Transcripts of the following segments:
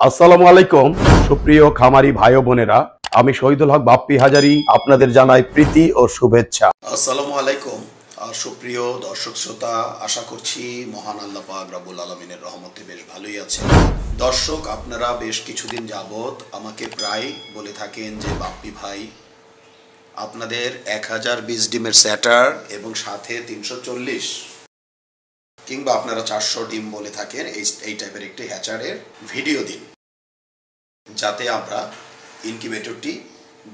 আসসালামু আলাইকুম সুপ্রিয় খামারি ভাই ও বোনেরা, আমি শহীদুল হক বাপ্পি হাজারি আপনাদের জানাই প্রীতি ও শুভেচ্ছা। আসসালামু আলাইকুম সুপ্রিয় দর্শক শ্রোতা, আশা করছি মহান আল্লাহ পাক রব্বুল আলামিনের রহমতে বেশ ভালোই আছেন। দর্শক, আপনারা বেশ কিছুদিন যাবত আমাকে প্রায় বলে থাকেন যে বাপ্পি ভাই, আপনাদের 1020 ডিমের স্যাটার এবং সাথে 340 কিংবা আপনারা 400 ডিম বলে থাকেন এই টাইপের একটি হ্যাচারের ভিডিও দিন, যাতে আমরা ইনকিউবেটরটি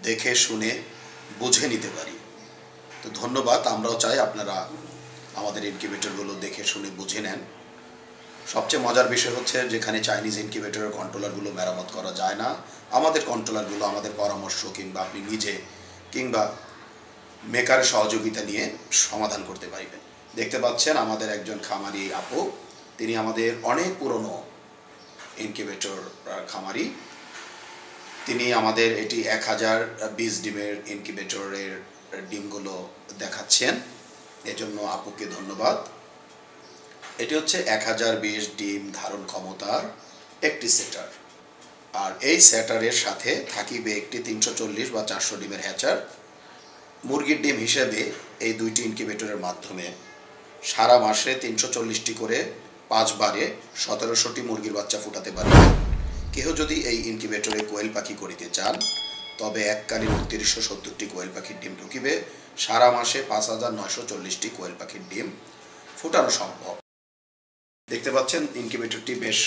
দেখে শুনে বুঝে নিতে পারি। তো ধন্যবাদ। আমরাও চাই আপনারা আমাদের ইনকিউবেটরগুলো দেখে শুনে বুঝে নেন। সবচেয়ে মজার বিষয় হচ্ছে, যেখানে চাইনিজ ইনকিউবেটরের কন্ট্রোলারগুলো মেরামত করা যায় না, আমাদের কন্ট্রোলারগুলো আমাদের পরামর্শ কিংবা আপনি নিজে কিংবা মেকারের সহযোগিতা নিয়ে সমাধান করতে পারবেন। দেখতে পাচ্ছেন আমাদের একজন খামারি আপু, তিনি আমাদের অনেক পুরনো ইনকিউবেটর খামারি। তিনি আমাদের এটি 1020 ডিমের ইনকিউবেটরের ডিমগুলো দেখাচ্ছেন, এজন্য আপুকে ধন্যবাদ। এটি হচ্ছে 1020 ডিম ধারণ ক্ষমতার একটি সেটার, আর এই সেটারের সাথে থাকিবে একটি 340 বা 400 ডিমের হ্যাচার। মুরগির ডিম হিসেবে এই দুইটি ইনকিউবেটরের মাধ্যমে সারা মাসে 340টি করে 5 বারে 1700টি মুরগির বাচ্চা ফুটাতে পারবে। কেহ যদি এই ইনকিউবেটরে কোয়েল পাখি করিতে চান, তবে এককালীন 2970টি কোয়েল পাখির ডিম ঢুকিবে। সারা মাসে 5940টি কোয়েল পাখির ডিম ফুটানো সম্ভব। দেখতে পাচ্ছেন ইনকিউবেটরটি বেশ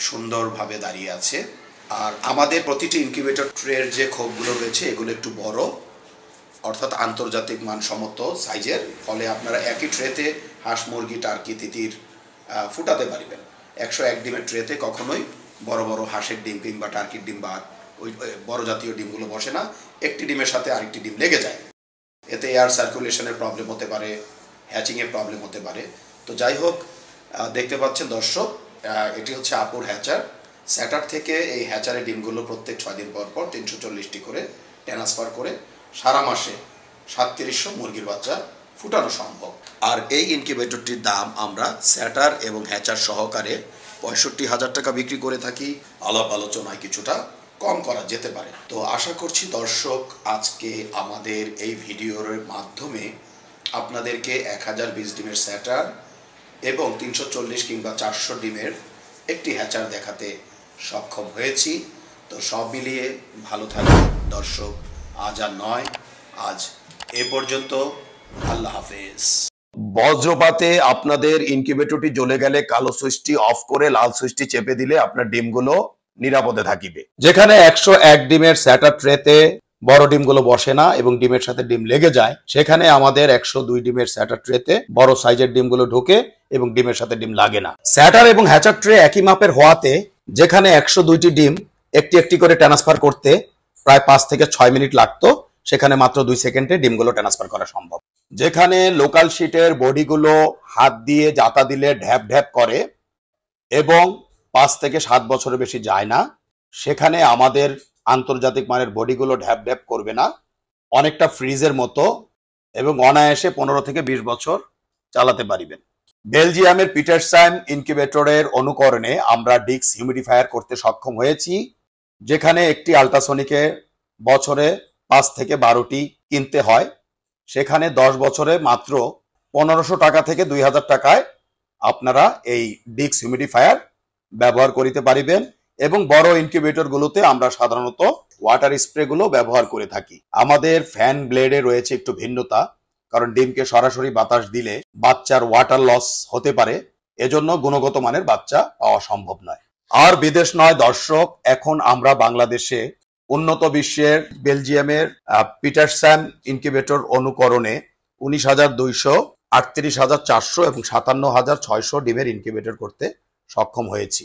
সুন্দরভাবে দাঁড়িয়ে আছে। আর আমাদের প্রতিটি ইনকিউবেটর ট্রের যে খোপগুলো রয়েছে, এগুলো একটু বড়, অর্থাৎ আন্তর্জাতিক মানসম্মত সাইজের। ফলে আপনারা একই ট্রেতে হাঁস, মুরগি, টার্কি, তিতির ফুটাতে পারবেন। 101 ডিমের ট্রেতে কখনোই বড় বড় হাঁসের ডিম কিংবা টার্কির ডিম বা ওই বড় জাতীয় ডিমগুলো বসে না। একটি ডিমের সাথে আরেকটি ডিম লেগে যায়, এতে এয়ার সার্কুলেশনের প্রবলেম হতে পারে, হ্যাচিংয়ের প্রবলেম হতে পারে। তো যাই হোক, দেখতে পাচ্ছেন দর্শক, এটি হচ্ছে আপুর হ্যাচার। স্যাটার থেকে এই হ্যাচারের ডিমগুলো প্রত্যেক 6 দিন পর পর 340টি করে ট্রান্সফার করে সারা মাসে 3700 মুরগির বাচ্চা ফুটানো সম্ভব। আর এই ইনকিউবেটরটির দাম আমরা স্যাটার এবং হ্যাচার সহকারে 65,000 টাকা বিক্রি করে থাকি। আলাপ আলোচনায় কিছুটা কম করা যেতে পারে। তো আশা করছি দর্শক, আজকে আমাদের এই ভিডিওর মাধ্যমে আপনাদেরকে 1020 ডিমের স্যাটার এবং 340 কিংবা 400 ডিমের একটি হ্যাচার দেখাতে সক্ষম হয়েছি। তো সব মিলিয়ে ভালো থাকবে দর্শক। আজ আর নয়, আজ এ পর্যন্ত। আল্লাহ হাফেজ। বজ্রপাতে আপনাদের ইনকিউবেটরটি জ্বলে গেলে কালো সুইচটি অফ করে লাল সুইচটি চেপে দিলে আপনার ডিমগুলো নিরাপদে থাকিবে। যেখানে 101 ডিমের স্যাটার ট্রেতে বড় ডিমগুলো বসে না এবং ডিমের সাথে ডিম লেগে যায়, সেখানে আমাদের 102 ডিমের স্যাটার ট্রেতে বড় সাইজের ডিমগুলো ঢোকে এবং ডিমের সাথে ডিম লাগে না। স্যাটার এবং হ্যাচার ট্রে একই মাপের হওয়াতে যেখানে 102টি ডিম একটি একটি করে ট্রান্সফার করতে প্রায় 5 থেকে 6 মিনিট লাগতো, সেখানে মাত্র 2 সেকেন্ডে ডিমগুলো ট্রান্সফার করা সম্ভব। যেখানে লোকাল শিটের বডিগুলো হাত দিয়ে জাতা দিলে ঢ্যাপ ঢ্যাপ করে এবং 5 থেকে 7 বছরের বেশি যায় না, সেখানে আমাদের আন্তর্জাতিক মানের বডিগুলো ঢ্যাপ ঢ্যাপ করবে না, অনেকটা ফ্রিজের মতো, এবং অনায়াসে 15 থেকে 20 বছর চালাতে পারবেন। বেলজিয়ামের পিটারসান ইনকিউবেটরের অনুকরণে আমরা ডিক্স হিউমিডিফায়ার করতে সক্ষম হয়েছি, যেখানে একটি আল্ট্রাসনিকে বছরে 5 থেকে 12টি কিনতে হয়, সেখানে 10 বছরে মাত্র 1500 টাকা থেকে 2000 টাকায় আপনারা এই ডিক্স হিউমিডিফায়ার ব্যবহার করিতে পারিবেন। এবং বড় ইনকিউবেটর গুলোতে আমরা সাধারণত ওয়াটার স্প্রে গুলো ব্যবহার করে থাকি। আমাদের ফ্যান ব্লেডে রয়েছে একটু ভিন্নতা, কারণ ডিমকে সরাসরি বাতাস দিলে বাচ্চার ওয়াটার লস হতে পারে, এজন্য গুণগত মানের বাচ্চা পাওয়া সম্ভব নয়। আর বিদেশ নয় দর্শক, এখন আমরা বাংলাদেশে উন্নত বিশ্বের বেলজিয়ামের পিটারসান ইনকিউবেটর অনুকরণে 19,200, 38,400 এবং 57,600 ডিমের ইনকিউবেটর করতে সক্ষম হয়েছি।